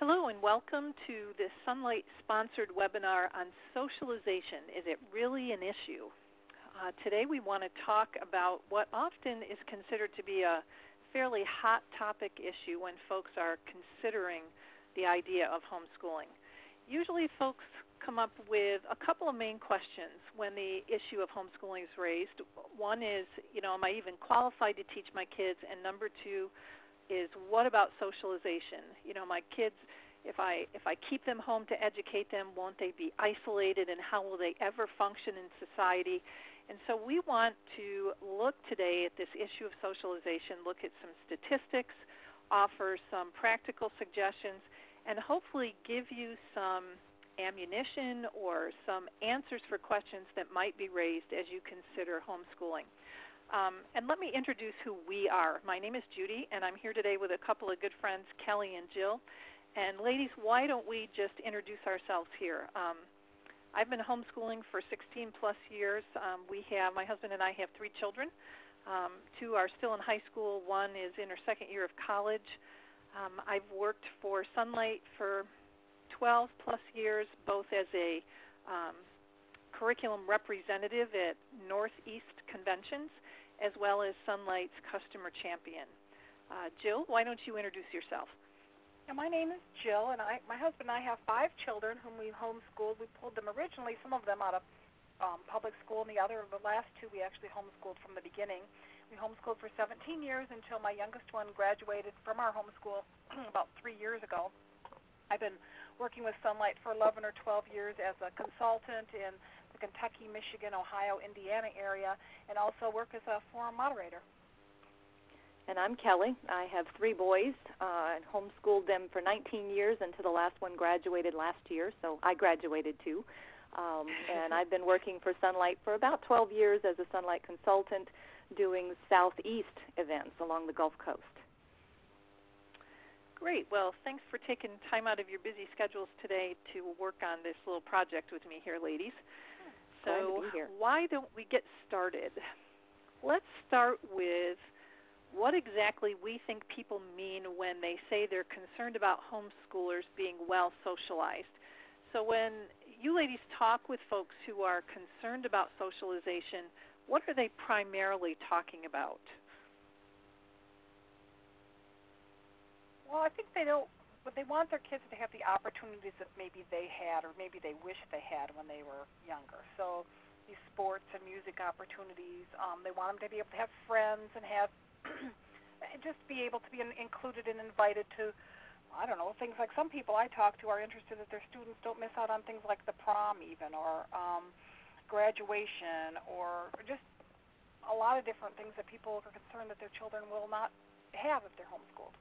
Hello and welcome to this Sonlight sponsored webinar on socialization. Is it really an issue? Today we want to talk about what often is considered to be a fairly hot topic issue when folks are considering the idea of homeschooling. Usually folks come up with a couple of main questions when the issue of homeschooling is raised. One is, am I even qualified to teach my kids? And number two is, what about socialization? My kids, if I keep them home to educate them, won't they be isolated, and how will they ever function in society? And so we want to look today at this issue of socialization, look at some statistics, offer some practical suggestions, and hopefully give you some ammunition or some answers for questions that might be raised as you consider homeschooling. And let me introduce who we are. My name is Judy, and I'm here today with a couple of good friends, Kelly and Jill. And ladies, why don't we just introduce ourselves here? I've been homeschooling for 16 plus years. My husband and I have 3 children. 2 are still in high school. 1 is in her second year of college. I've worked for Sonlight for 12 plus years, both as a curriculum representative at Northeast conventions, as well as Sonlight's customer champion. Jill, why don't you introduce yourself? My name is Jill, and my husband and I have 5 children whom we homeschooled. We pulled them originally, some of them out of public school, and the last 2 we actually homeschooled from the beginning. We homeschooled for 17 years until my youngest one graduated from our homeschool about 3 years ago. I've been working with Sonlight for 11 or 12 years as a consultant in the Kentucky, Michigan, Ohio, Indiana area, and also work as a forum moderator. And I'm Kelly. I have 3 boys and homeschooled them for 19 years until the last one graduated last year, so I graduated too. And I've been working for Sonlight for about 12 years as a Sonlight consultant doing Southeast events along the Gulf Coast. Great. Well, thanks for taking time out of your busy schedules today to work on this little project with me here, ladies. So why don't we get started? Let's start with what exactly we think people mean when they say they're concerned about homeschoolers being well socialized. So when you ladies talk with folks who are concerned about socialization, what are they primarily talking about? Well, I think they want their kids to have the opportunities that maybe they had or maybe they wish they had when they were younger. So these sports and music opportunities, they want them to be able to have friends and have just be able to be included and invited to, things like some people I talk to are interested that their students don't miss out on things like the prom even, or graduation, or just a lot of different things that people are concerned that their children will not have if they're homeschooled.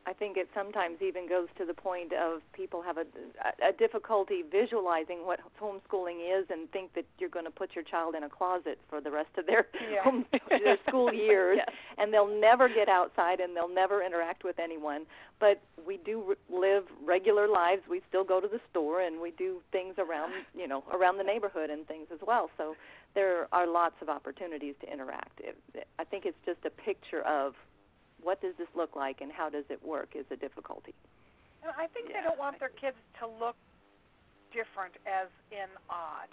I think it sometimes even goes to the point of people have a difficulty visualizing what homeschooling is and think that you're going to put your child in a closet for the rest of their, their school years, yes. And they'll never get outside and they'll never interact with anyone. But we do live regular lives. We still go to the store and we do things around, around the neighborhood and things as well. So there are lots of opportunities to interact. I think it's just a picture of what does this look like and how does it work is a difficulty. I think they don't want their kids to look different as in odd.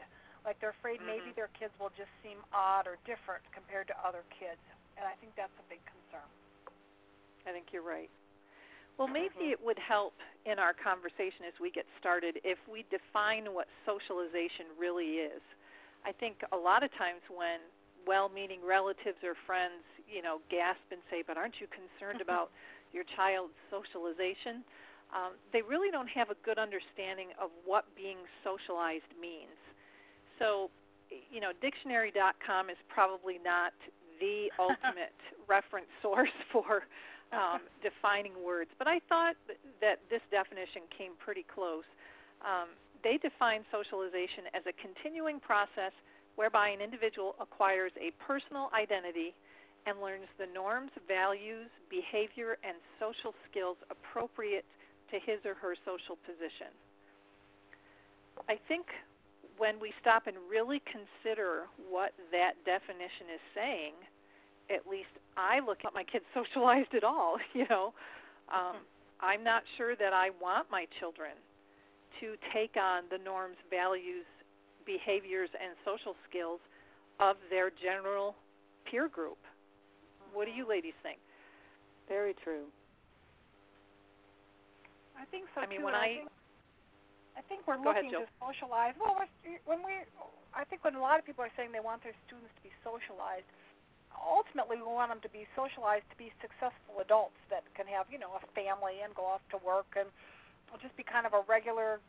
Like they're afraid maybe their kids will just seem odd or different compared to other kids. And I think that's a big concern. I think you're right. Well, maybe it would help in our conversation as we get started if we define what socialization really is. I think a lot of times when well-meaning relatives or friends, gasp and say, but aren't you concerned about your child's socialization? They really don't have a good understanding of what being socialized means. So, dictionary.com is probably not the ultimate reference source for defining words, but I thought that this definition came pretty close. They define socialization as a continuing process whereby an individual acquires a personal identity and learns the norms, values, behavior, and social skills appropriate to his or her social position. I think when we stop and really consider what that definition is saying, at least I look at my kids socialized at all, I'm not sure that I want my children to take on the norms, values, behaviors, and social skills of their general peer group. What do you ladies think? Very true. I think so, I mean, too. when I think we're Go ahead, looking Jill. to socialize. Well, I think when a lot of people are saying they want their students to be socialized, ultimately we want them to be socialized to be successful adults that can have, a family and go off to work and just be kind of a regular,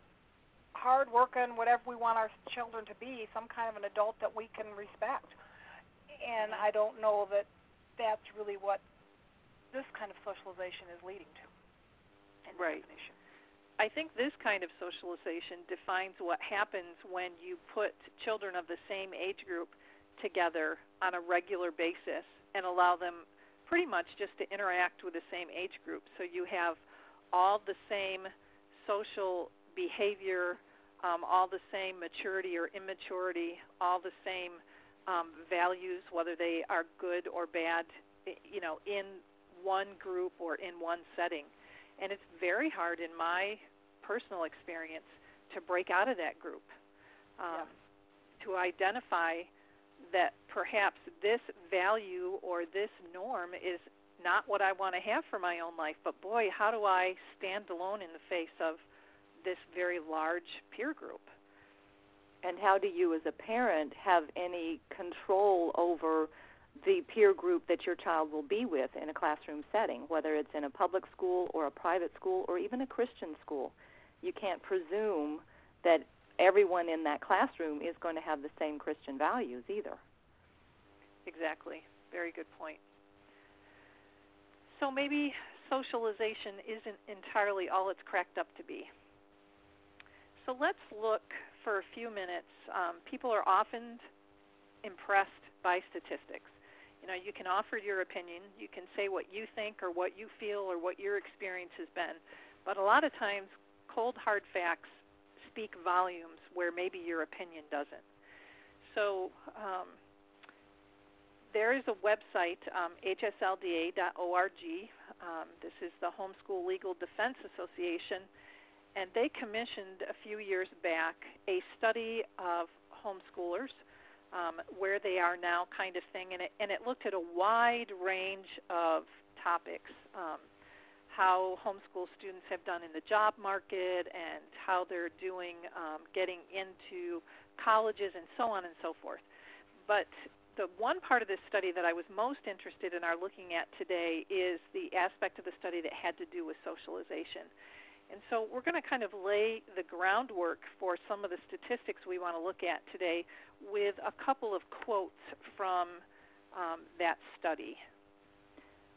hard-working, whatever we want our children to be, some kind of an adult that we can respect. And I don't know that that's really what this kind of socialization is leading to. Right. Definition. I think this kind of socialization defines what happens when you put children of the same age group together on a regular basis and allow them pretty much just to interact with the same age group. So you have all the same social behavior, all the same maturity or immaturity, all the same values, whether they are good or bad, in one group or in one setting. And it's very hard in my personal experience to break out of that group, to identify that perhaps this value or this norm is not what I want to have for my own life, but boy, how do I stand alone in the face of this very large peer group? And how do you as a parent have any control over the peer group that your child will be with in a classroom setting, whether it's in a public school or a private school or even a Christian school? You can't presume that everyone in that classroom is going to have the same Christian values either. Exactly. Very good point. So maybe socialization isn't entirely all it's cracked up to be. So let's look for a few minutes. People are often impressed by statistics. You can offer your opinion. You can say what you think or what you feel or what your experience has been. But a lot of times, cold, hard facts speak volumes where maybe your opinion doesn't. So there is a website, hslda.org. This is the Homeschool Legal Defense Association, and they commissioned a few years back a study of homeschoolers, where they are now kind of thing, and it looked at a wide range of topics, how homeschool students have done in the job market and how they're doing getting into colleges and so on and so forth. But the one part of this study that I was most interested in looking at today is the aspect of the study that had to do with socialization. And so we're going to kind of lay the groundwork for some of the statistics we want to look at today with a couple of quotes from that study.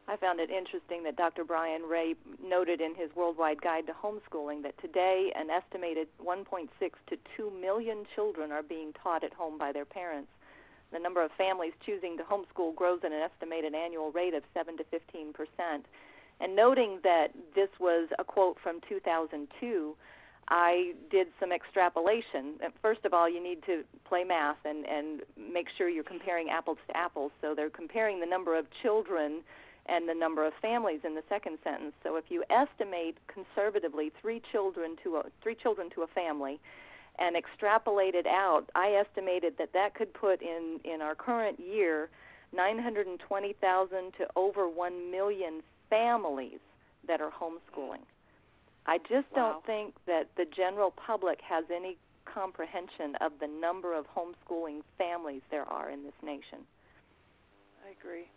I found it interesting that Dr. Brian Ray noted in his Worldwide Guide to Homeschooling that today an estimated 1.6 to 2 million children are being taught at home by their parents. The number of families choosing to homeschool grows at an estimated annual rate of 7 to 15%. And noting that this was a quote from 2002, I did some extrapolation. First of all, you need to play math and make sure you're comparing apples to apples. So they're comparing the number of children and the number of families in the second sentence. So if you estimate conservatively three children to a family and extrapolate it out, I estimated that could put in our current year 920,000 to over 1 million families that are homeschooling. I just don't think that the general public has any comprehension of the number of homeschooling families there are in this nation. I agree.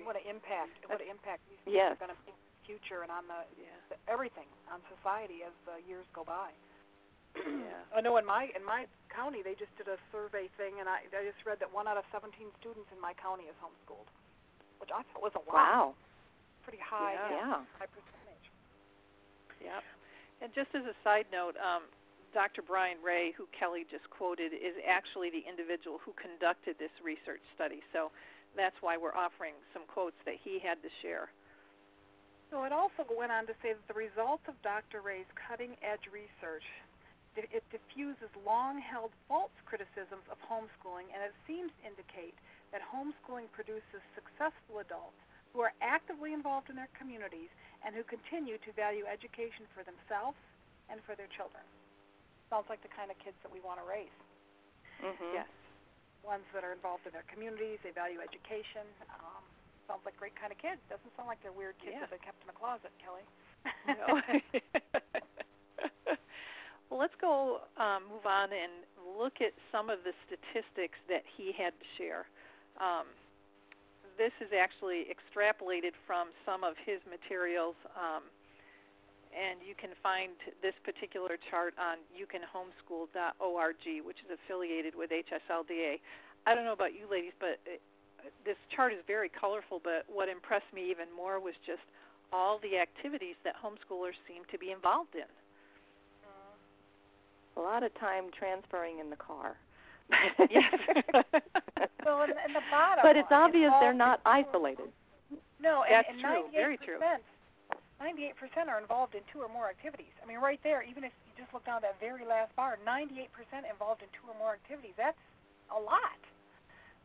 What an impact these things Yes. are going to be in the future and on the everything on society as the years go by. I know in my county they just did a survey thing, and I just read that 1 out of 17 students in my county is homeschooled, which I thought was a lot. Wow. Pretty high, high percentage. Yeah. And just as a side note, Dr. Brian Ray, who Kelly just quoted, is actually the individual who conducted this research study. So that's why we're offering some quotes that he had to share. So it also went on to say that the results of Dr. Ray's cutting-edge research, it diffuses long-held false criticisms of homeschooling, and it seems to indicate that homeschooling produces successful adults who are actively involved in their communities and who continue to value education for themselves and for their children. Sounds like the kind of kids that we want to raise. Mm-hmm. Yes. Ones that are involved in their communities, they value education. Sounds like great kind of kids. Doesn't sound like they're weird kids that have been kept in a closet, Kelly. No. Well, let's go move on and look at some of the statistics that he had to share. This is actually extrapolated from some of his materials, and you can find this particular chart on youcanhomeschool.org, which is affiliated with HSLDA. I don't know about you ladies, but this chart is very colorful, but what impressed me even more was just all the activities that homeschoolers seem to be involved in. A lot of time transferring in the car. Yes. Well, in the bottom, but it's obvious they're not isolated. No, that's and true. 98%, Very true. 98% are involved in 2 or more activities. I mean, right there, even if you just look down that very last bar, 98% involved in 2 or more activities. That's a lot.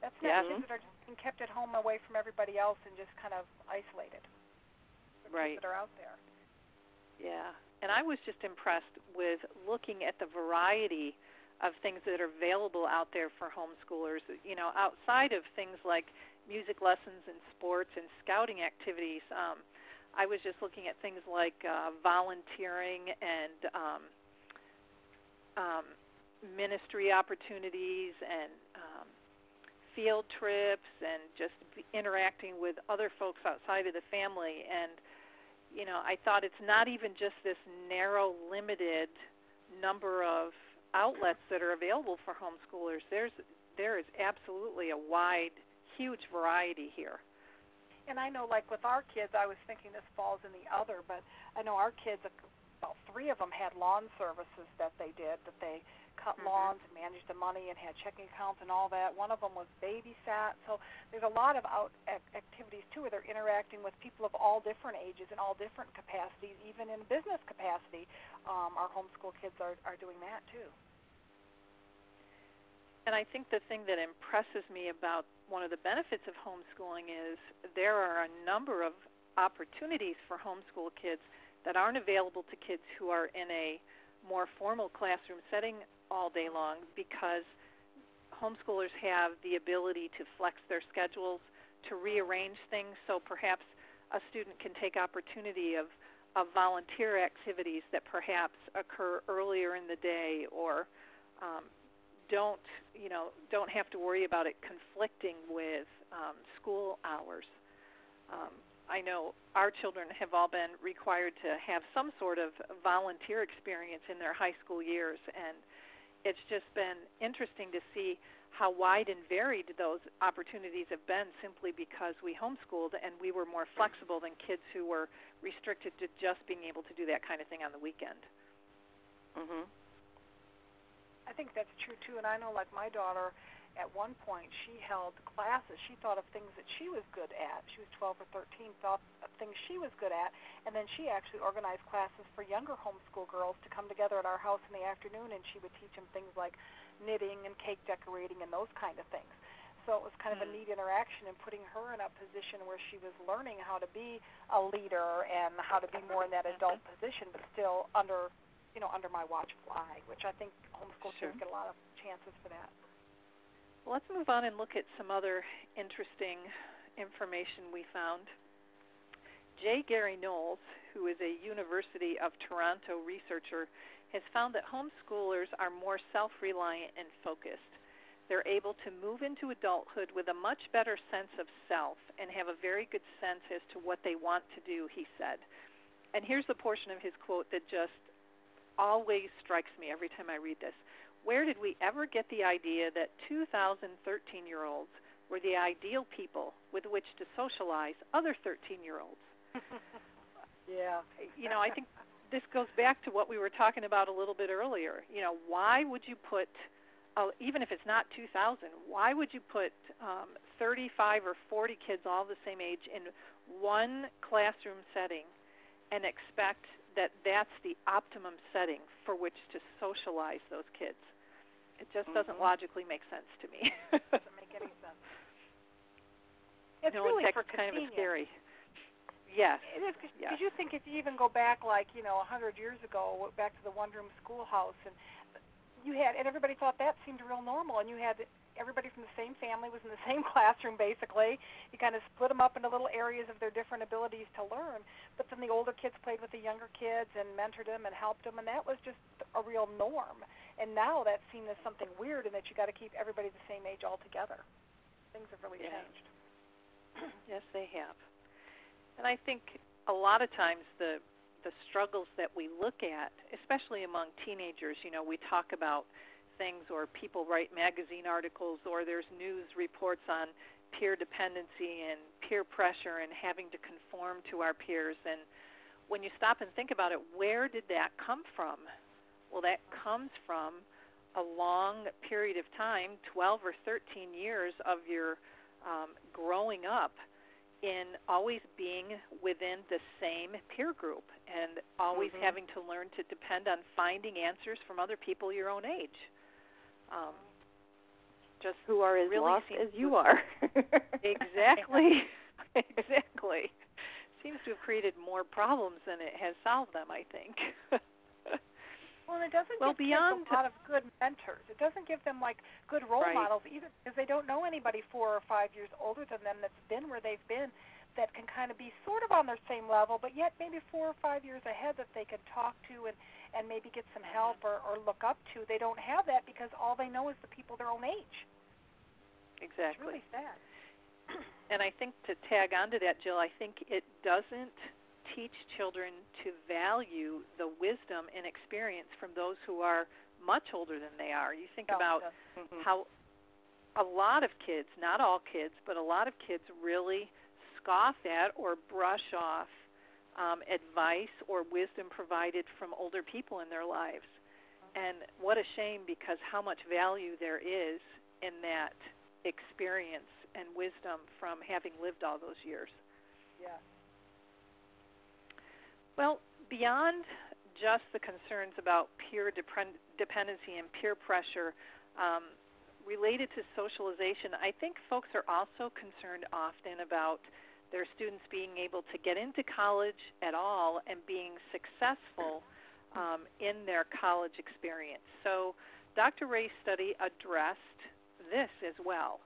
That's not kids that are just being kept at home away from everybody else and just kind of isolated. Right. Kids that are out there. Yeah. And I was just impressed with looking at the variety of things that are available out there for homeschoolers, you know, outside of things like music lessons and sports and scouting activities. I was just looking at things like volunteering and ministry opportunities and field trips and just interacting with other folks outside of the family. And, you know, I thought it's not even just this narrow, limited number of outlets that are available for homeschoolers. There is absolutely a wide, huge variety here. And I know, like with our kids, I was thinking this falls in the other, but I know our kids, about 3 of them had lawn services that they did, that they cut lawns and managed the money and had checking accounts and all that. One of them was babysat. So there's a lot of activities, too, where they're interacting with people of all different ages and all different capacities, even in business capacity. Our homeschool kids are doing that, too. And I think the thing that impresses me about one of the benefits of homeschooling is there are a number of opportunities for homeschool kids that aren't available to kids who are in a more formal classroom setting all day long, because homeschoolers have the ability to flex their schedules, to rearrange things, so perhaps a student can take opportunity of volunteer activities that perhaps occur earlier in the day, or don't have to worry about it conflicting with school hours. I know our children have all been required to have some sort of volunteer experience in their high school years, and it's just been interesting to see how wide and varied those opportunities have been, simply because we homeschooled and we were more flexible than kids who were restricted to just being able to do that kind of thing on the weekend. Mm-hmm. I think that's true, too. And I know, like my daughter, at one point, she held classes. She thought of things that she was good at. She was 12 or 13, thought of things she was good at. And then she actually organized classes for younger homeschool girls to come together at our house in the afternoon, and she would teach them things like knitting and cake decorating and those kind of things. So it was kind of a neat interaction in putting her in a position where she was learning how to be a leader and how to be more in that adult position, but still under my watchful eye, which I think homeschool kids get a lot of chances for that. Well, let's move on and look at some other interesting information we found. J. Gary Knowles, who is a University of Toronto researcher, has found that homeschoolers are more self-reliant and focused. They're able to move into adulthood with a much better sense of self and have a very good sense as to what they want to do, he said. And here's the portion of his quote that just always strikes me every time I read this. Where did we ever get the idea that 2,000 13-year-olds were the ideal people with which to socialize other 13-year-olds? Yeah. I think this goes back to what we were talking about a little bit earlier. Why would you put, even if it's not 2,000, why would you put 35 or 40 kids all the same age in one classroom setting and expect that that's the optimum setting for which to socialize those kids? It just doesn't logically make sense to me. Doesn't make any sense. It's really in fact, for it's kind of scary. Yes. It is, because you think if you even go back, like, 100 years ago, back to the one-room schoolhouse, and everybody thought that seemed real normal, and you had everybody from the same family was in the same classroom, basically. You kind of split them up into little areas of their different abilities to learn, but then the older kids played with the younger kids and mentored them and helped them, and that was just a real norm. And now that's seen as something weird, and that you got to keep everybody the same age altogether. Things have really changed. Yes, they have. And I think a lot of times the struggles that we look at, especially among teenagers, we talk about things, or people write magazine articles, or there's news reports on peer dependency and peer pressure and having to conform to our peers. And when you stop and think about it, where did that come from? Well, that comes from a long period of time, 12 or 13 years of your growing up in always being within the same peer group and always having to learn to depend on finding answers from other people your own age. Just who are as really lost as you are. Exactly. Exactly. Seems to have created more problems than it has solved them, I think. Well, it doesn't give kids a lot of good mentors. It doesn't give them, like, good role models either, because they don't know anybody 4 or 5 years older than them that's been where they've been, that can kind of be sort of on their same level, but yet maybe 4 or 5 years ahead that they can talk to and maybe get some help or look up to. They don't have that because all they know is the people their own age. Exactly. It's really sad. And I think to tag onto that, Jill, I think it doesn't teach children to value the wisdom and experience from those who are much older than they are. You think about how a lot of kids, not all kids, but a lot of kids really scoff at or brush off advice or wisdom provided from older people in their lives. And what a shame, because how much value there is in that experience and wisdom from having lived all those years. Yeah. Well, beyond just the concerns about peer dependency and peer pressure related to socialization, I think folks are also concerned often about their students being able to get into college at all and being successful in their college experience. So Dr. Ray's study addressed this as well.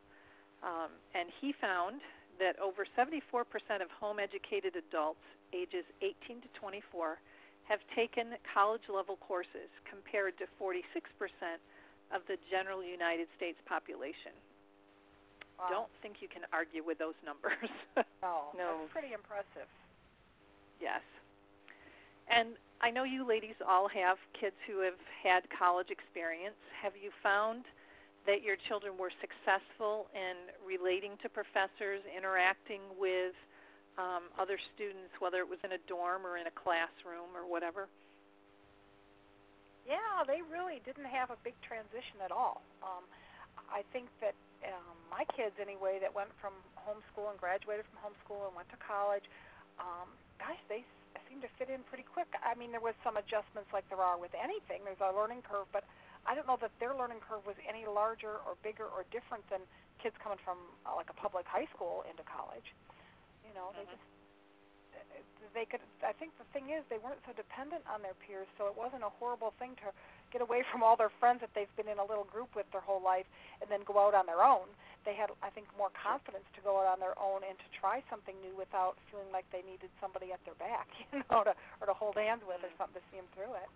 And he found that over 74% of home-educated adults ages 18 to 24 have taken college-level courses, compared to 46% of the general United States population. Wow. Don't think you can argue with those numbers. No, that's pretty impressive. Yes. And I know you ladies all have kids who have had college experience. Have you found that your children were successful in relating to professors, interacting with other students, whether it was in a dorm or in a classroom or whatever? Yeah, they really didn't have a big transition at all. I think that my kids, anyway, that went from homeschool and graduated from homeschool and went to college, they seemed to fit in pretty quick. I mean, there was some adjustments like there are with anything. There's a learning curve, but I don't know that their learning curve was any larger or bigger or different than kids coming from like a public high school into college. They could. I think the thing is they weren't so dependent on their peers, so it wasn't a horrible thing to get away from all their friends that they've been in a little group with their whole life and then go out on their own. They had, I think, more confidence to go out on their own and to try something new without feeling like they needed somebody at their back, or to hold hands with or something to see them through it.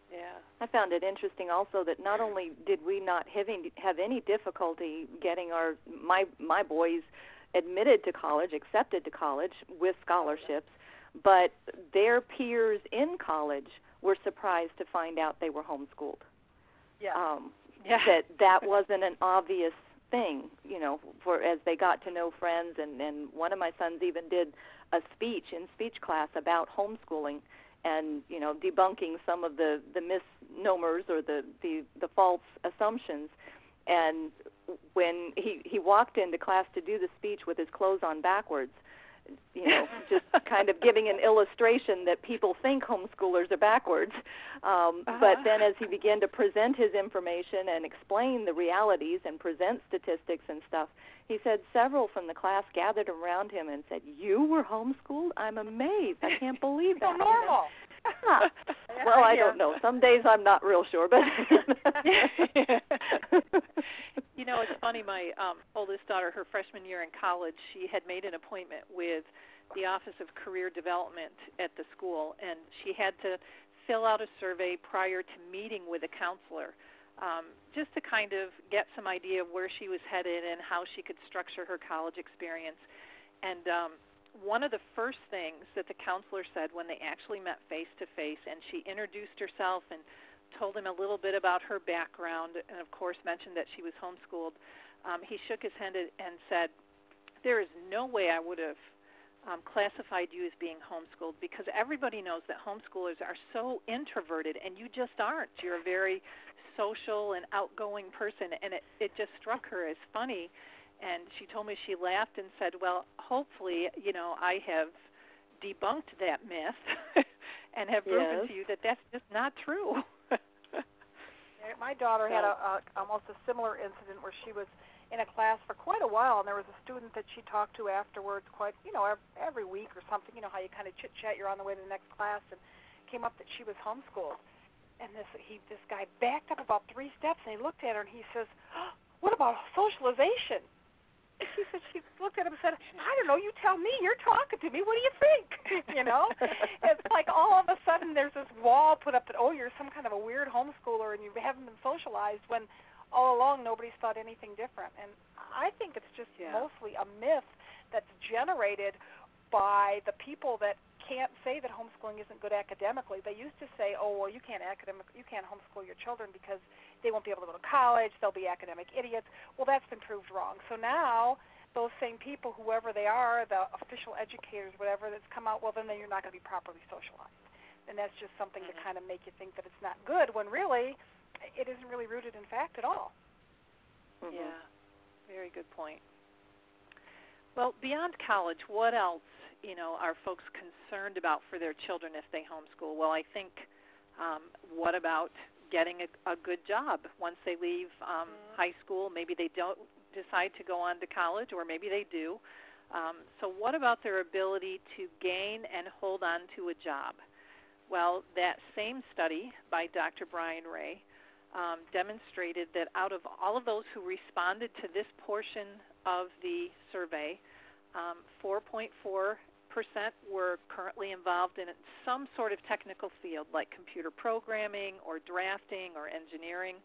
Yeah. I found it interesting also that not only did we not have any difficulty getting my boys admitted to college, accepted to college with scholarships, but their peers in college were surprised to find out they were homeschooled. Yeah. That wasn't an obvious thing, for as they got to know friends, and one of my sons even did a speech in speech class about homeschooling and, debunking some of the misnomers or the false assumptions. And when he walked into class to do the speech with his clothes on backwards, just kind of giving an illustration that people think homeschoolers are backwards. But then as he began to present his information and explain the realities and present statistics and stuff, he said several from the class gathered around him and said, "You were homeschooled? I'm amazed. I can't believe that." So normal. Well, I don't know. Some days I'm not real sure, but it's funny. My oldest daughter, her freshman year in college, she had made an appointment with the Office of Career Development at the school, and she had to fill out a survey prior to meeting with a counselor, just to kind of get some idea of where she was headed and how she could structure her college experience. And one of the first things that the counselor said when they actually met face-to-face, and she introduced herself and told him a little bit about her background and, of course, mentioned that she was homeschooled, he shook his head and said, "There is no way I would have classified you as being homeschooled, because everybody knows that homeschoolers are so introverted, and you just aren't. You're a very social and outgoing person." And it just struck her as funny. And she told me she laughed and said, "Well, hopefully, I have debunked that myth and have proven to you that that's just not true." My daughter had almost a similar incident where she was in a class for quite a while, and there was a student that she talked to afterwards every week or something, how you kind of chit-chat, you're on the way to the next class, and came up that she was homeschooled. And this guy backed up about 3 steps, and he looked at her, and he says, "What about socialization?" And she looked at him and said, "I don't know, you tell me, you're talking to me, what do you think?" It's like all of a sudden there's this wall put up that, oh, you're some kind of a weird homeschooler and you haven't been socialized, when all along nobody's thought anything different. And I think it's just mostly a myth that's generated by the people that can't say that homeschooling isn't good academically. They used to say, "Oh, well, you can't homeschool your children because they won't be able to go to college, they'll be academic idiots." Well, that's been proved wrong. So now those same people, whoever they are, the official educators, whatever, that's come out, well, then you're not going to be properly socialized. And that's just something to kind of make you think that it's not good, when really it isn't really rooted in fact at all. Mm-hmm. Yeah, very good point. Well, beyond college, what else, are folks concerned about for their children if they homeschool? Well, I think, what about getting a good job once they leave high school? Maybe they don't decide to go on to college, or maybe they do. So what about their ability to gain and hold on to a job? Well, that same study by Dr. Brian Ray demonstrated that out of all of those who responded to this portion of the survey, 4.4% were currently involved in some sort of technical field like computer programming or drafting or engineering.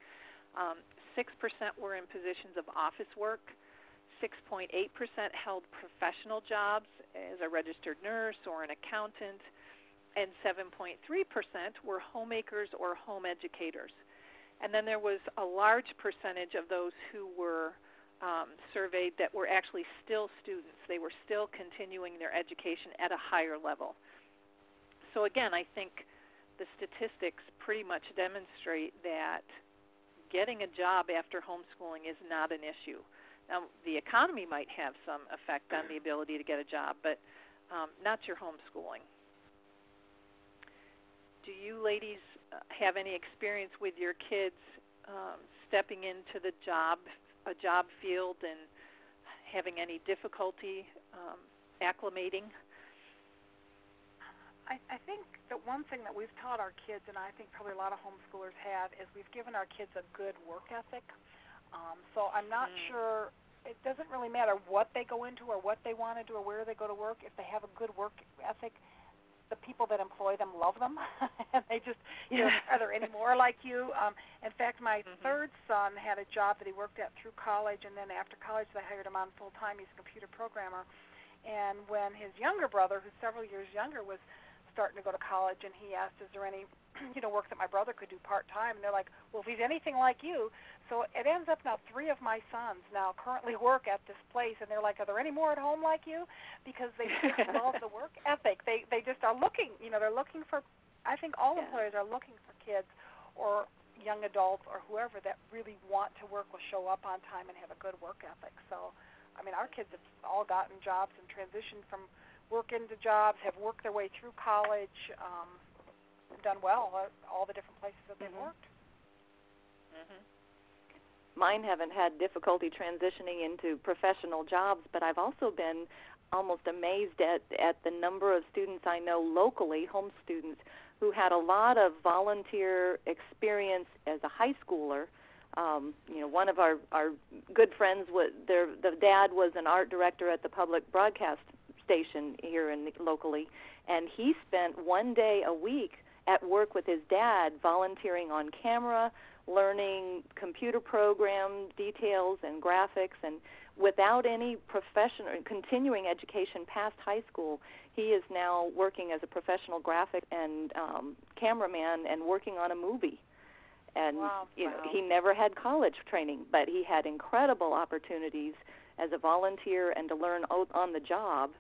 6% were in positions of office work. 6.8% held professional jobs as a registered nurse or an accountant. And 7.3% were homemakers or home educators. And then there was a large percentage of those who were surveyed that were actually still students. They were still continuing their education at a higher level. So again, I think the statistics pretty much demonstrate that getting a job after homeschooling is not an issue. Now, the economy might have some effect on the ability to get a job, but not your homeschooling. Do you ladies have any experience with your kids stepping into a job field and having any difficulty acclimating? I think that one thing that we've taught our kids, and I think probably a lot of homeschoolers have, is we've given our kids a good work ethic. So I'm not sure, it doesn't really matter what they go into or what they want to do or where they go to work. If they have a good work ethic, the people that employ them love them, and they just, are there any more like you? In fact, my third son had a job that he worked at through college, and then after college they hired him on full-time. He's a computer programmer. And when his younger brother, who's several years younger, was starting to go to college, and he asked, is there any work that my brother could do part-time? And they're like, well, if he's anything like you. So it ends up now 3 of my sons now currently work at this place, and they're like, are there any more at home like you? Because they just love the work ethic. They just are looking, they're looking for, I think all employers are looking for kids or young adults or whoever that really want to work, will show up on time and have a good work ethic. So, I mean, our kids have all gotten jobs and transitioned from work into jobs, have worked their way through college, done well at all the different places that they've worked. Mine haven't had difficulty transitioning into professional jobs, but I've also been almost amazed at the number of students I know locally, home students, who had a lot of volunteer experience as a high schooler. One of our good friends, the dad was an art director at the public broadcast station here locally, and he spent one day a week at work with his dad volunteering on camera, learning computer program details and graphics, and without any professional continuing education past high school, he is now working as a professional graphic and cameraman and working on a movie. And he never had college training, but he had incredible opportunities as a volunteer and to learn on the job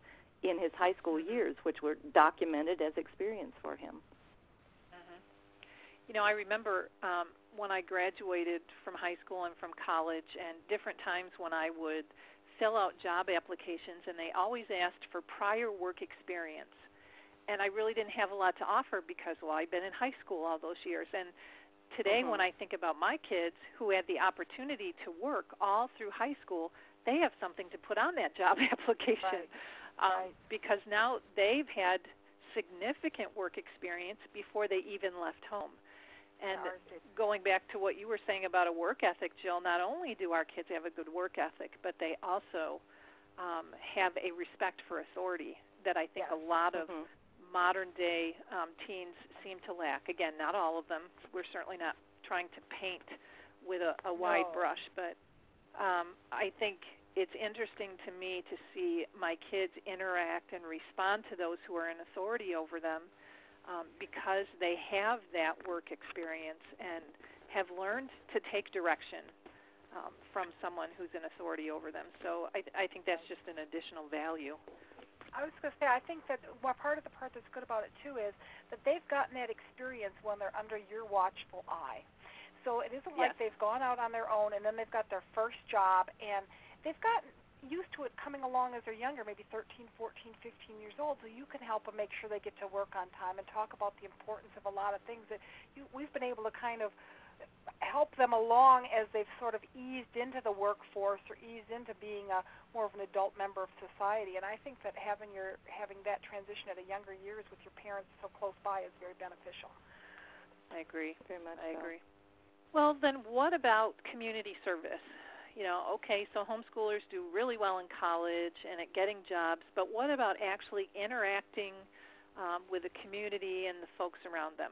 in his high school years, which were documented as experience for him. I remember when I graduated from high school and from college, and different times when I would fill out job applications, and they always asked for prior work experience. And I really didn't have a lot to offer because, I'd been in high school all those years. And today, when I think about my kids who had the opportunity to work all through high school, they have something to put on that job application because now they've had significant work experience before they even left home. And going back to what you were saying about a work ethic, Jill, not only do our kids have a good work ethic, but they also have a respect for authority that I think a lot of modern-day teens seem to lack. Again, not all of them. We're certainly not trying to paint with a wide brush, but I think it's interesting to me to see my kids interact and respond to those who are in authority over them because they have that work experience and have learned to take direction from someone who's in authority over them. So I think that's just an additional value. I was going to say, I think that part of the part that's good about it, too, is that they've gotten that experience when they're under your watchful eye. So it isn't like they've gone out on their own and then they've got their first job, and they've gotten used to it coming along as they're younger, maybe 13, 14, 15 years old, so you can help them make sure they get to work on time and talk about the importance of a lot of things that we've been able to kind of help them along as they've sort of eased into the workforce or eased into being more of an adult member of society. And I think that having that transition at a younger years with your parents so close by is very beneficial. I agree. Very much I agree. Well, then what about community service? So homeschoolers do really well in college and at getting jobs, but what about actually interacting with the community and the folks around them?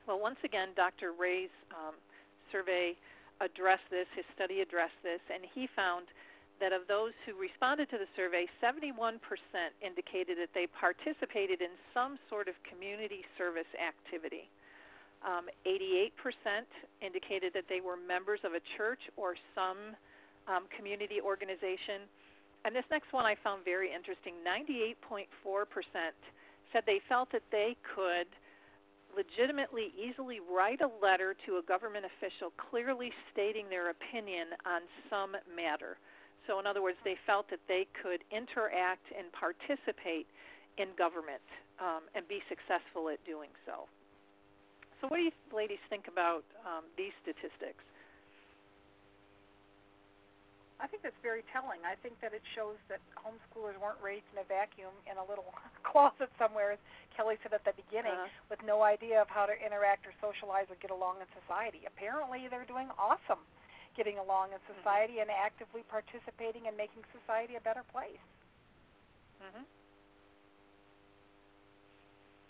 Well, once again, Dr. Ray's survey addressed this, his study addressed this, and he found that of those who responded to the survey, 71% indicated that they participated in some sort of community service activity. 88% indicated that they were members of a church or some community organization. And this next one I found very interesting. 98.4% said they felt that they could legitimately, easily write a letter to a government official clearly stating their opinion on some matter. So in other words, they felt that they could interact and participate in government and be successful at doing so. So what do you ladies think about these statistics? I think that's very telling. I think that it shows that homeschoolers weren't raised in a vacuum in a little closet somewhere, as Kelly said at the beginning, with no idea of how to interact or socialize or get along in society. Apparently they're doing awesome getting along in society and actively participating and making society a better place.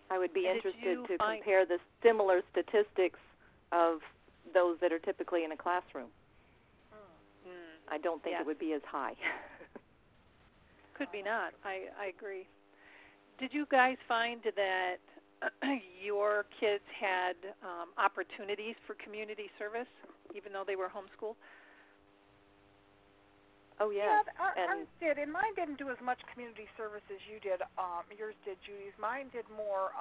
I would be interested to compare the similar statistics of those that are typically in a classroom. I don't think it would be as high. Could be not. I agree. Did you guys find that your kids had opportunities for community service, even though they were homeschooled? Oh, yeah. Ours did, and mine didn't do as much community service as you did. Yours did, Judy's. Mine did more,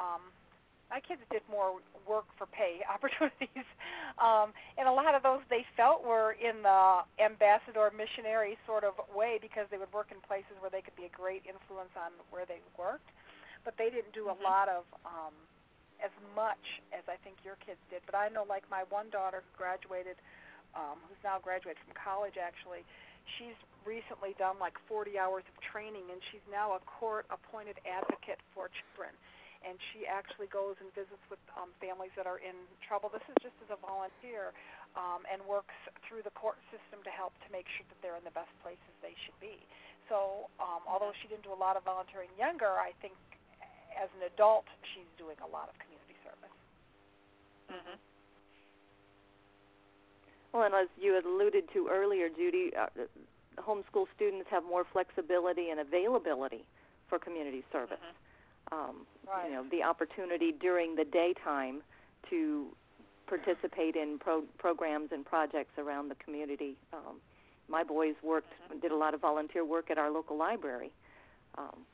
my kids did more work for pay opportunities, and a lot of those they felt were in the ambassador missionary sort of way because they would work in places where they could be a great influence on where they worked, but they didn't do a lot of as much as I think your kids did. But I know, like my one daughter who graduated, who's now graduated from college actually, she's recently done like 40 hours of training, and she's now a court-appointed advocate for children. And she actually goes and visits with families that are in trouble. This is just as a volunteer, and works through the court system to help to make sure that they're in the best places they should be. So although she didn't do a lot of volunteering younger, I think as an adult she's doing a lot of community service. Mm-hmm. Well, and as you had alluded to earlier, Judy, homeschool students have more flexibility and availability for community service. Right. You know, the opportunity during the daytime to participate in programs and projects around the community. My boys did a lot of volunteer work at our local library,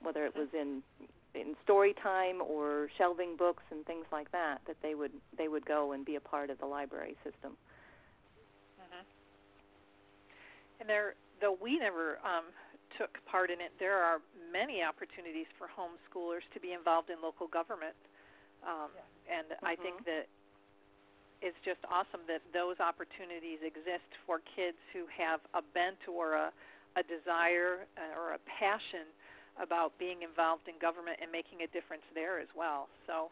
whether it was in story time or shelving books and things like that. That they would go and be a part of the library system. And though we never took part in it, there are many opportunities for homeschoolers to be involved in local government. And I think that it's just awesome that those opportunities exist for kids who have a bent or a desire or a passion about being involved in government and making a difference there as well. So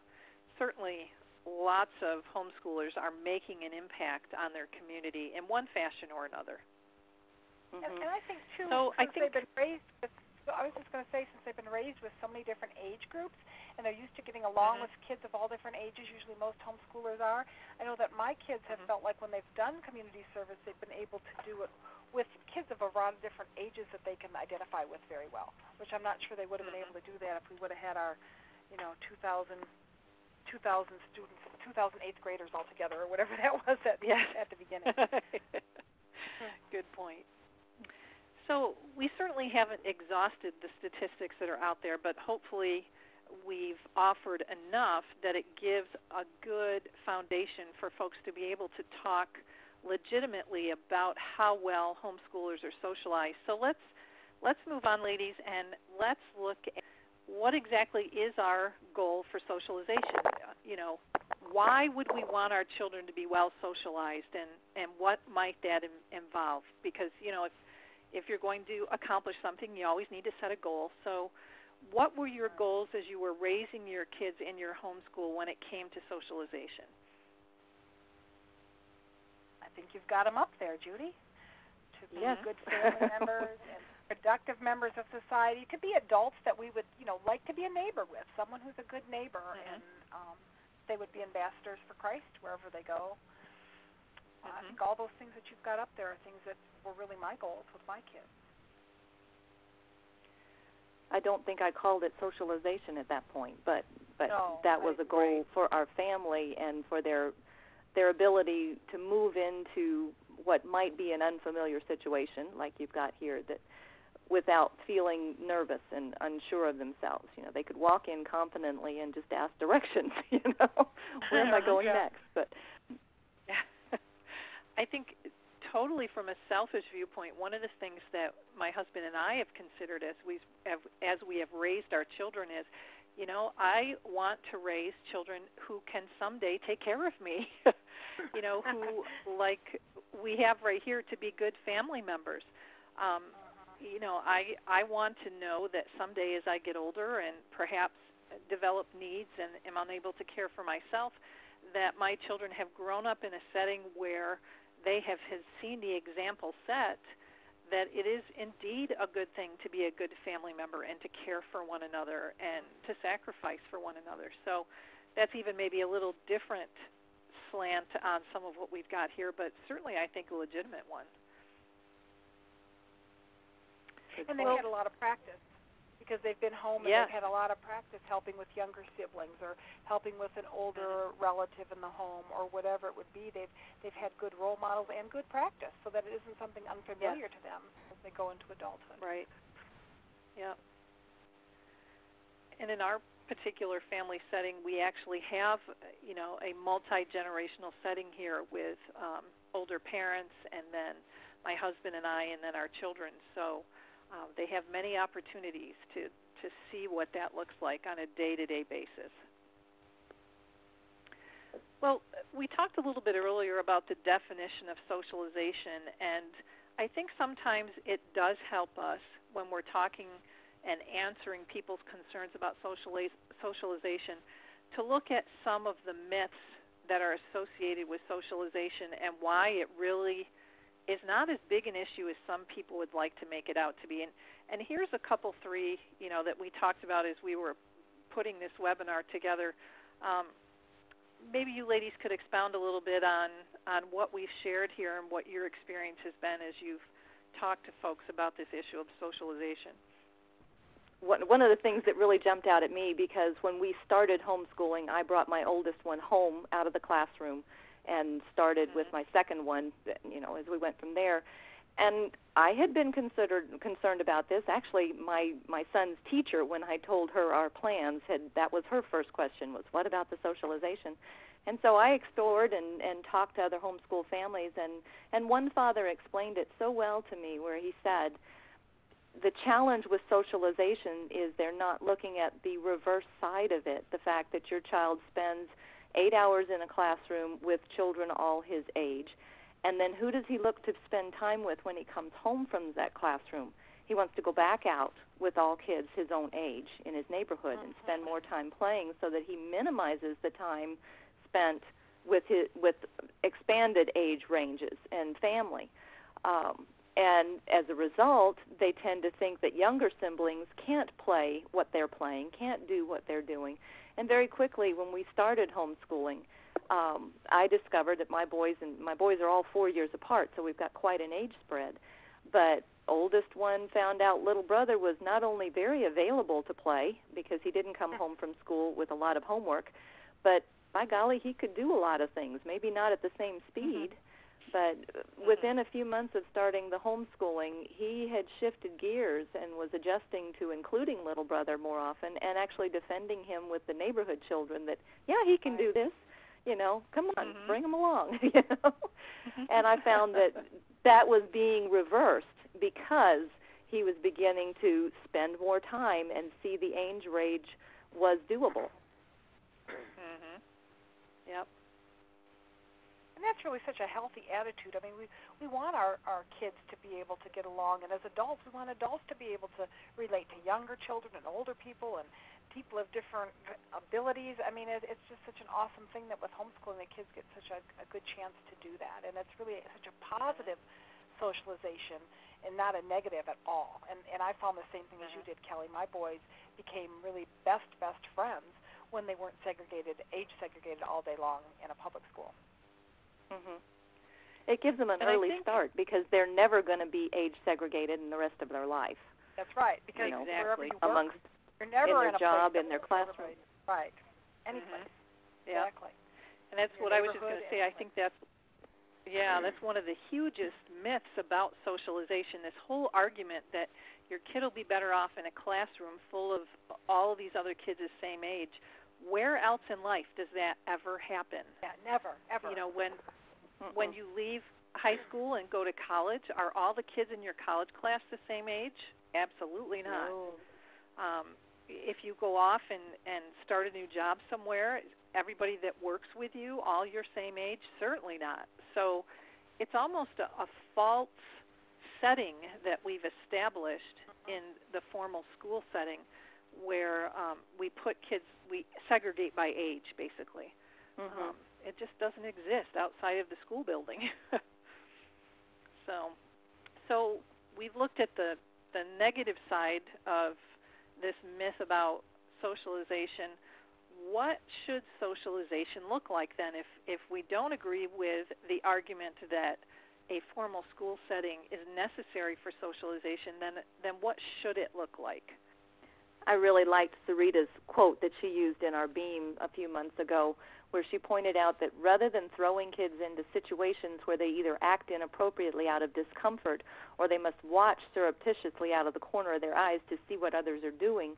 certainly lots of homeschoolers are making an impact on their community in one fashion or another. And I think, too, they've been raised with, I was just going to say, since they've been raised with so many different age groups, and they're used to getting along with kids of all different ages, usually most homeschoolers are, I know that my kids have felt like when they've done community service, they've been able to do it with kids of a lot of different ages that they can identify with very well, which I'm not sure they would have been able to do that if we would have had our, 2,000 students, 2,000 eighth graders all together, or whatever that was at the beginning. Good point. So we certainly haven't exhausted the statistics that are out there, but hopefully we've offered enough that it gives a good foundation for folks to be able to talk legitimately about how well homeschoolers are socialized. So let's move on, ladies, and let's look at what exactly is our goal for socialization. Why would we want our children to be well socialized, and what might that involve? Because, if you're going to accomplish something, you always need to set a goal. So what were your goals as you were raising your kids in your homeschool when it came to socialization? I think you've got them up there, Judy. To be good family members and productive members of society, to be adults that we would, like to be a neighbor with, someone who's a good neighbor, and they would be ambassadors for Christ wherever they go. I think all those things that you've got up there are things that were really my goals with my kids. I don't think I called it socialization at that point, but no, that was a goal for our family and for their ability to move into what might be an unfamiliar situation, like you've got here, that without feeling nervous and unsure of themselves. They could walk in confidently and just ask directions, where am I going next? But I think totally from a selfish viewpoint, one of the things that my husband and I have considered as we have raised our children is, I want to raise children who can someday take care of me, who, like we have right here, to be good family members. I want to know that someday as I get older and perhaps develop needs and am unable to care for myself, that my children have grown up in a setting where they have seen the example set that it is indeed a good thing to be a good family member and to care for one another and to sacrifice for one another. So that's even maybe a little different slant on some of what we've got here, but certainly I think a legitimate one. And they've had a lot of practice because they've been home and they've had a lot of practice helping with younger siblings or helping with an older relative in the home or whatever it would be. They've had good role models and good practice so that it isn't something unfamiliar to them as they go into adulthood. Right. Yeah. And in our particular family setting, we actually have, a multi-generational setting here with older parents, and then my husband and I, and then our children. So they have many opportunities to see what that looks like on a day-to-day basis. Well, we talked a little bit earlier about the definition of socialization, and I think sometimes it does help us when we're talking and answering people's concerns about socialization to look at some of the myths that are associated with socialization and why it really is not as big an issue as some people would like to make it out to be. And here's a couple, three, that we talked about as we were putting this webinar together. Maybe you ladies could expound a little bit on what we've shared here and what your experience has been as you've talked to folks about this issue of socialization. One of the things that really jumped out at me, because when we started homeschooling, I brought my oldest one home out of the classroom and started with my second one, as we went from there. And I had been concerned about this. Actually, my son's teacher, when I told her our plans, that was her first question, was what about the socialization? And so I explored and talked to other homeschool families, and one father explained it so well to me, where he said, the challenge with socialization is they're not looking at the reverse side of it, the fact that your child spends 8 hours in a classroom with children all his age. And then who does he look to spend time with when he comes home from that classroom? He wants to go back out with all kids his own age in his neighborhood and spend more time playing, so that he minimizes the time spent with expanded age ranges and family. And as a result, they tend to think that younger siblings can't play what they're playing, can't do what they're doing. And very quickly, when we started homeschooling, I discovered that my boys are all 4 years apart, so we've got quite an age spread. But oldest one found out little brother was not only very available to play, because he didn't come home from school with a lot of homework, but by golly, he could do a lot of things, maybe not at the same speed. But within a few months of starting the homeschooling, he had shifted gears and was adjusting to including little brother more often, and actually defending him with the neighborhood children that, yeah, he can do this. Come on, bring him along. And I found that was being reversed because he was beginning to spend more time and see the age range was doable. Yep. And that's really such a healthy attitude. I mean, we want our kids to be able to get along, and as adults, we want adults to be able to relate to younger children and older people and people of different abilities. I mean, it's just such an awesome thing that with homeschooling, the kids get such a good chance to do that, and it's really such a positive socialization and not a negative at all. And I found the same thing as you did, Kelly. My boys became really best friends when they weren't age segregated all day long in a public school. It gives them an early start, because they're never going to be age segregated in the rest of their life. That's right, because wherever you work, you're in never their job, in their classroom. Right, any place. Exactly. And that's what I was just going to say. I think that's one of the hugest myths about socialization, this whole argument that your kid will be better off in a classroom full of all of these other kids the same age. Where else in life does that ever happen? Yeah, never, ever. When you leave high school and go to college, are all the kids in your college class the same age? Absolutely not. No. If you go off and start a new job somewhere, everybody that works with you, all your same age? Certainly not. So it's almost a false setting that we've established in the formal school setting, where we segregate by age, basically. It just doesn't exist outside of the school building. So we've looked at the negative side of this myth about socialization. What should socialization look like then? If we don't agree with the argument that a formal school setting is necessary for socialization, then what should it look like? I really liked Saritas' quote that she used in our Beam a few months ago, where she pointed out that rather than throwing kids into situations where they either act inappropriately out of discomfort or they must watch surreptitiously out of the corner of their eyes to see what others are doing,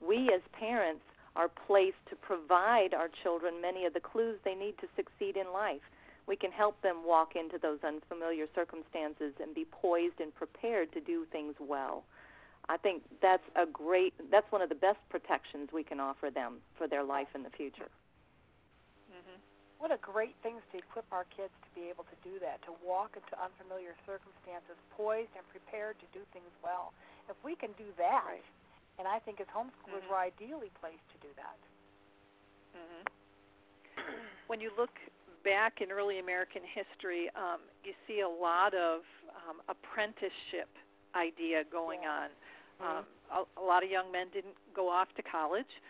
we as parents our place to provide our children many of the clues they need to succeed in life. We can help them walk into those unfamiliar circumstances and be poised and prepared to do things well. I think that's one of the best protections we can offer them for their life in the future. Mm-hmm. What a great thing to equip our kids to be able to do that, to walk into unfamiliar circumstances poised and prepared to do things well. If we can do that, right. And I think as homeschoolers we're ideally placed to do that. Mm-hmm. When you look back in early American history, you see a lot of apprenticeship idea going on. A lot of young men didn't go off to college.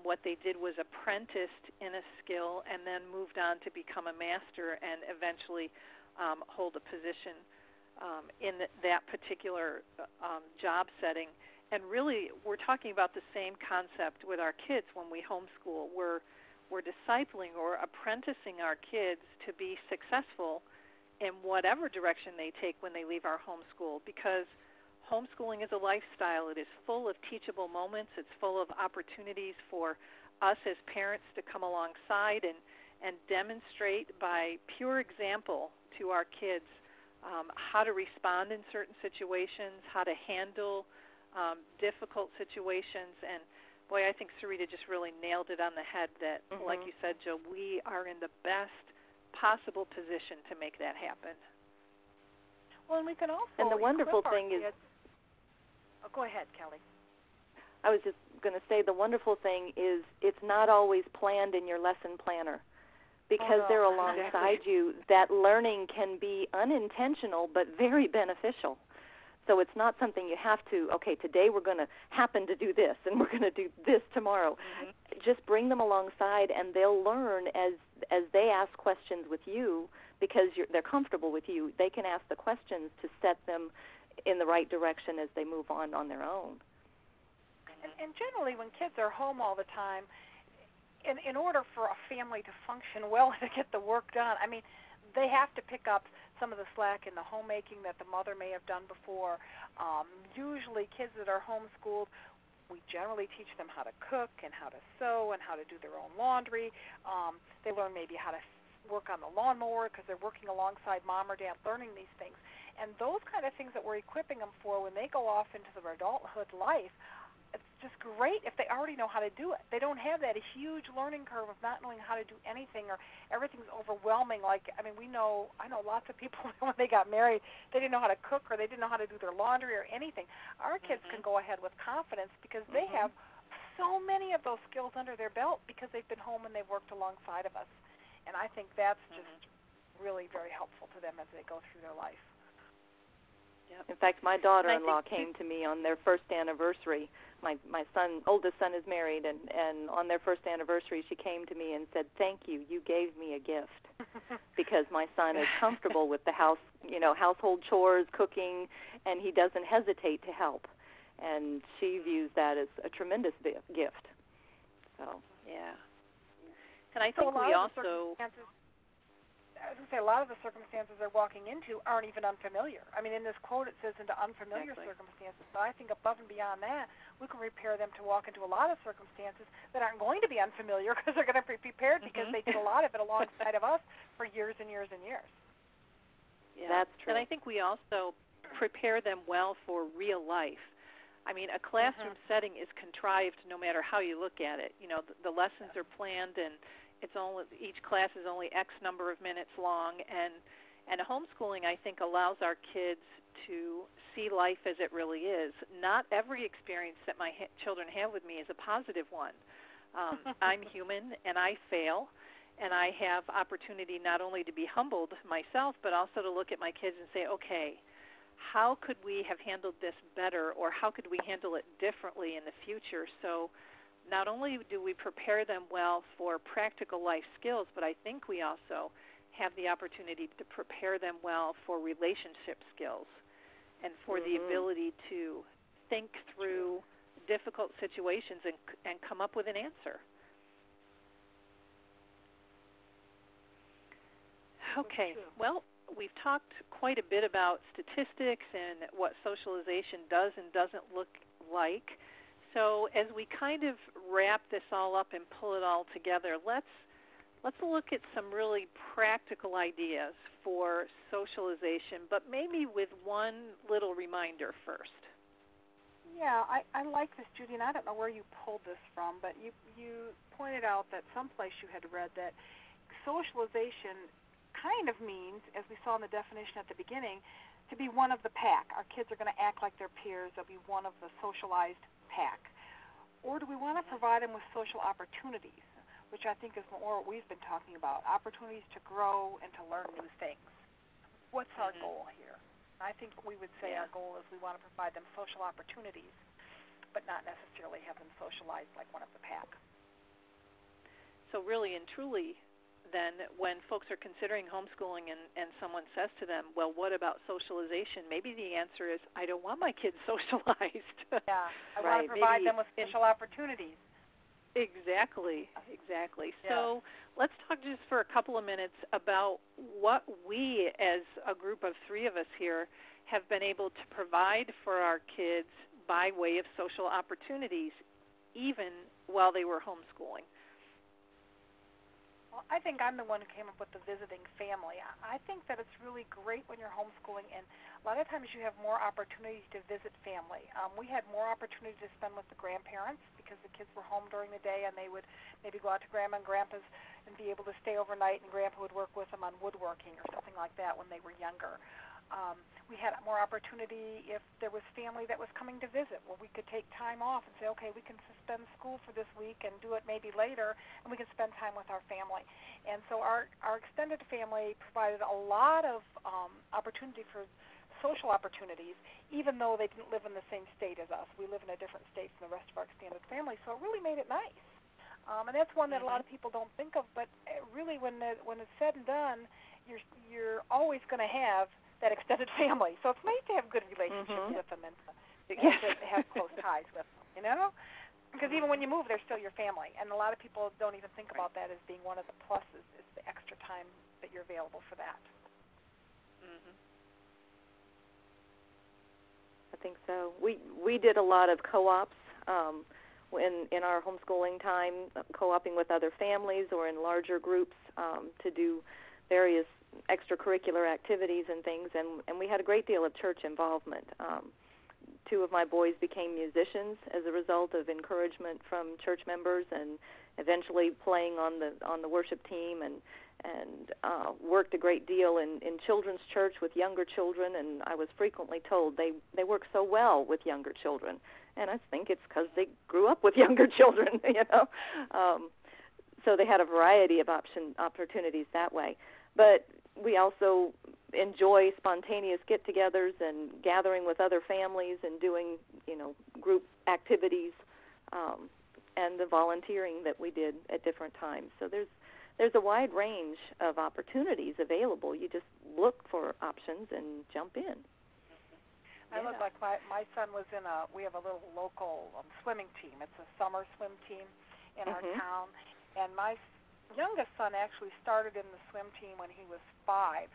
What they did was apprenticed in a skill and then moved on to become a master and eventually hold a position in that particular job setting. And really, we're talking about the same concept with our kids when we homeschool. We're discipling or apprenticing our kids to be successful in whatever direction they take when they leave our homeschool, because homeschooling is a lifestyle. It is full of teachable moments. It's full of opportunities for us as parents to come alongside and demonstrate by pure example to our kids how to respond in certain situations, how to handle difficult situations. And boy, I think Sarita just really nailed it on the head that, like you said, Jill, we are in the best possible position to make that happen. Well, and we can also and the wonderful thing is, oh, go ahead, Kelly. I was just going to say the wonderful thing is it's not always planned in your lesson planner. Because they're alongside you, that learning can be unintentional but very beneficial. So it's not something you have to, okay, today we're going to happen to do this and we're going to do this tomorrow. Just bring them alongside and they'll learn as they ask questions with you, because they're comfortable with you. They can ask the questions to set them in the right direction as they move on their own. And generally when kids are home all the time, in order for a family to function well and to get the work done, I mean, they have to pick up some of the slack in the homemaking that the mother may have done before. Usually kids that are homeschooled, we generally teach them how to cook and how to sew and how to do their own laundry. They learn maybe how to work on the lawnmower because they're working alongside mom or dad learning these things. And those kind of things that we're equipping them for when they go off into their adulthood life, it's just great if they already know how to do it. They don't have that huge learning curve of not knowing how to do anything, or everything's overwhelming. Like, I mean, I know lots of people when they got married, they didn't know how to cook or they didn't know how to do their laundry or anything. Our kids can go ahead with confidence because they have so many of those skills under their belt because they've been home and they've worked alongside of us. And I think that's just really very helpful to them as they go through their life. In fact, my daughter-in-law came to me on their first anniversary. My oldest son is married, and on their first anniversary, she came to me and said, "Thank you. You gave me a gift," because my son is comfortable with the household chores, cooking, and he doesn't hesitate to help. And she views that as a tremendous gift. So yeah, and I think we also. I was going to say, a lot of the circumstances they're walking into aren't even unfamiliar. I mean, in this quote it says into unfamiliar circumstances, but I think above and beyond that, we can prepare them to walk into a lot of circumstances that aren't going to be unfamiliar because they're going to be prepared because they did a lot of it alongside of us for years and years and years. Yeah, that's true. And I think we also prepare them well for real life. I mean, a classroom setting is contrived no matter how you look at it. You know, the lessons are planned and each class is only X number of minutes long, and homeschooling, I think, allows our kids to see life as it really is. Not every experience that my children have with me is a positive one. I'm human, and I fail, and I have opportunity not only to be humbled myself, but also to look at my kids and say, okay, how could we have handled this better, or how could we handle it differently in the future? So not only do we prepare them well for practical life skills, but I think we also have the opportunity to prepare them well for relationship skills and for the ability to think through difficult situations and come up with an answer. Okay, well, we've talked quite a bit about statistics and what socialization does and doesn't look like. So as we kind of wrap this all up and pull it all together, let's look at some really practical ideas for socialization, but maybe with one little reminder first. Yeah, I like this, Judy, and I don't know where you pulled this from, but you pointed out that someplace you had read that socialization kind of means, as we saw in the definition at the beginning, to be one of the pack. Our kids are going to act like their peers. They'll be one of the socialized pack. Or do we want to provide them with social opportunities, which I think is more what we've been talking about, opportunities to grow and to learn new things. What's our goal here? I think we would say our goal is we want to provide them social opportunities, but not necessarily have them socialized like one of the pack. So really and truly, then, when folks are considering homeschooling and someone says to them, well, what about socialization? Maybe the answer is, I don't want my kids socialized. Yeah, I want to provide them with social opportunities. Exactly. Yeah. So let's talk just for a couple of minutes about what we, as a group of three of us here, have been able to provide for our kids by way of social opportunities, even while they were homeschooling. Well, I think I'm the one who came up with the visiting family. I think that it's really great when you're homeschooling, and a lot of times you have more opportunities to visit family. We had more opportunity to spend with the grandparents because the kids were home during the day, and they would maybe go out to Grandma and Grandpa's and be able to stay overnight, and Grandpa would work with them on woodworking or something like that when they were younger. We had more opportunity if there was family that was coming to visit, where we could take time off and say, okay, we can suspend school for this week and do it maybe later, and we can spend time with our family. And so our extended family provided a lot of opportunity for social opportunities, even though they didn't live in the same state as us. We live in a different state from the rest of our extended family, so it really made it nice. And that's one that a lot of people don't think of, but really when it's said and done, you're always going to have that extended family. So it's nice to have good relationships with them and to have close ties with them, you know? Because even when you move, they're still your family. And a lot of people don't even think about that as being one of the pluses, is the extra time that you're available for that. I think so. We did a lot of co-ops in our homeschooling time, co-oping with other families or in larger groups to do various extracurricular activities and things, and we had a great deal of church involvement. Two of my boys became musicians as a result of encouragement from church members, and eventually playing on the worship team, and worked a great deal in children's church with younger children, and I was frequently told they work so well with younger children, and I think it's because they grew up with younger children, you know. So they had a variety of opportunities that way. But we also enjoy spontaneous get-togethers and gathering with other families and doing, you know, group activities, and the volunteering that we did at different times. So there's a wide range of opportunities available. You just look for options and jump in. I look like my son was we have a little local swimming team. It's a summer swim team in our town, and my youngest son actually started in the swim team when he was 5,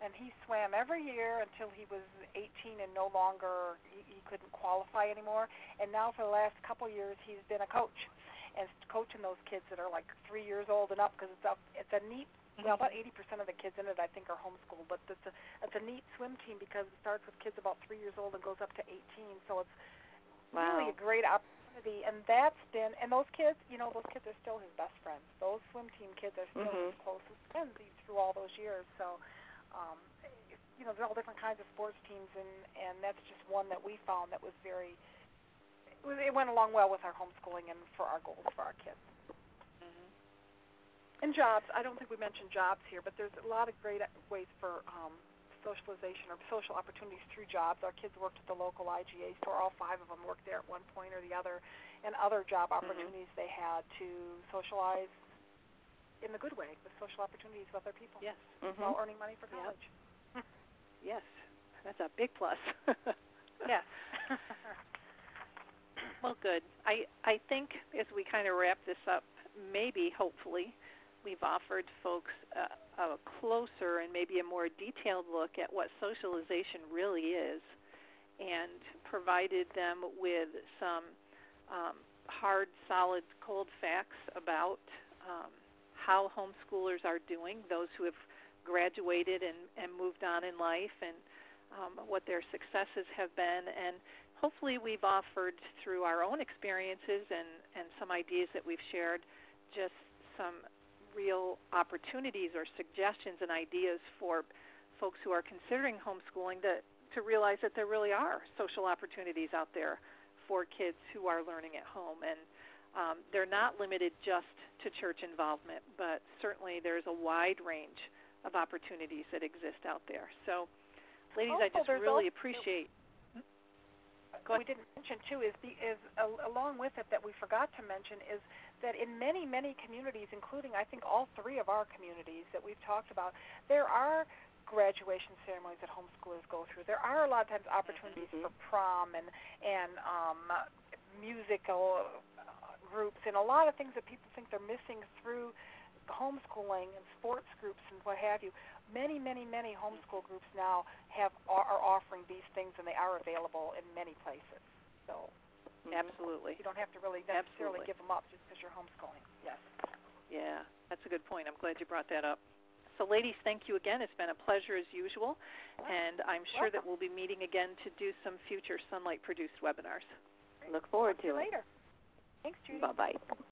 and he swam every year until he was 18 and no longer, he couldn't qualify anymore, and now for the last couple years he's been a coach, and coaching those kids that are like 3 years old and up, because it's a neat, well, about 80% of the kids in it I think are homeschooled, but it's a neat swim team because it starts with kids about 3 years old and goes up to 18, so it's really a great opportunity. And that's been, and those kids, you know, those kids are still his best friends. Those swim team kids are still his closest friends through all those years. So, you know, there's all different kinds of sports teams, and that's just one that we found that was it went along well with our homeschooling and for our goals for our kids. And jobs, I don't think we mentioned jobs here, but there's a lot of great ways for socialization or social opportunities through jobs. Our kids worked at the local IGA store. All 5 of them worked there at one point or the other, and other job opportunities they had to socialize in the good way, with social opportunities with other people. Yes. While earning money for college. Yes, that's a big plus. Yes. Well, good. I think as we kind of wrap this up, maybe, hopefully, we've offered folks a closer and maybe a more detailed look at what socialization really is, and provided them with some hard, solid, cold facts about how homeschoolers are doing, those who have graduated and moved on in life, and what their successes have been. And hopefully we've offered, through our own experiences and some ideas that we've shared, just some real opportunities or suggestions and ideas for folks who are considering homeschooling to realize that there really are social opportunities out there for kids who are learning at home. And they're not limited just to church involvement, but certainly there's a wide range of opportunities that exist out there. So, ladies, I just really appreciate. We didn't mention too is along with it that we forgot to mention is that in many communities, including I think all three of our communities that we've talked about, there are graduation ceremonies that homeschoolers go through. There are a lot of times opportunities for prom and musical groups and a lot of things that people think they're missing through homeschooling and sports groups and what have you. Many homeschool groups now are offering these things, and they are available in many places. So absolutely, you don't have to really necessarily give them up just because you're homeschooling. Yes. Yeah, that's a good point. I'm glad you brought that up. So, ladies, thank you again. It's been a pleasure as usual, and I'm sure that we'll be meeting again to do some future Sonlight-produced webinars. Look forward to it. Later. Thanks, Judy. Bye-bye.